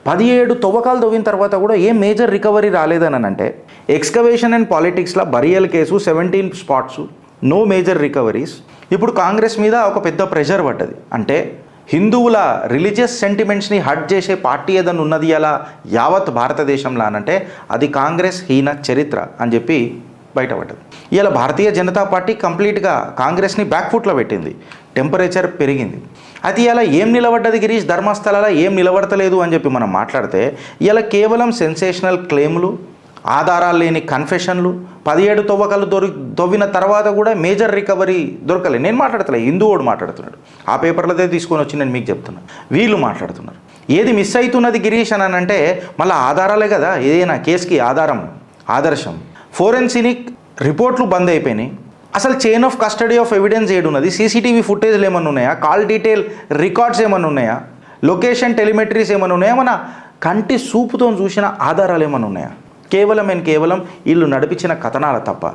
17 తవ్వకాలు తవ్విన తర్వాత కూడా ఏం మేజర్ రికవరీ రాలేదని అంటే ఎక్స్కవేషన్ అండ్ పాలిటిక్స్లో burial case 17 spots, no major recoveries. ఇప్పుడు కాంగ్రెస్ మీద ఒక పెద్ద ప్రెషర్ పడ్డది. అంటే హిందువుల రిలీజియస్ సెంటిమెంట్స్ని హర్ట్ చేసే పార్టీ ఏదైనా ఉన్నది అలా యావత్ భారతదేశంలో అనంటే అది కాంగ్రెస్ హీన చరిత్ర అని చెప్పి బయటపడ్డది. ఇలా భారతీయ జనతా పార్టీ కంప్లీట్గా కాంగ్రెస్ని బ్యాక్ఫుట్లో పెట్టింది, టెంపరేచర్ పెరిగింది. అది ఇలా ఏం నిలబడ్డది గిరీష్ ధర్మస్థలాల ఏం నిలబడతలేదు అని చెప్పి మనం మాట్లాడితే ఇలా కేవలం సెన్సేషనల్ క్లెయిమ్లు, ఆధారాలు లేని కన్ఫెషన్లు, 17 తవ్వకాలు తవ్విన తర్వాత కూడా మేజర్ రికవరీ దొరకలేదు. నేను మాట్లాడతలే, హిందువుడు మాట్లాడుతున్నాడు, ఆ పేపర్లదే తీసుకొని వచ్చి నేను మీకు చెప్తున్నాను. వీళ్ళు మాట్లాడుతున్నారు. ఏది మిస్ అవుతున్నది గిరీష్ అని అంటే మళ్ళీ ఆధారాలే కదా ఏదైనా కేసుకి ఆదర్శం. ఫోరెన్సిక్ రిపోర్ట్లు బంద్ అయిపోయినాయి. అసలు chain of custody of evidence ఏడున్నది, సీసీటీవీ ఫుటేజ్లు ఏమైనా ఉన్నాయా, కాల్ డీటెయిల్ రికార్డ్స్ ఏమైనా ఉన్నాయా, లొకేషన్ టెలిమెట్రీస్ ఏమైనా ఉన్నాయా, మన కంటి సూపుతో చూసిన ఆధారాలు ఏమైనా ఉన్నాయా? కేవలం వీళ్ళు నడిపించిన కథనాల తప్ప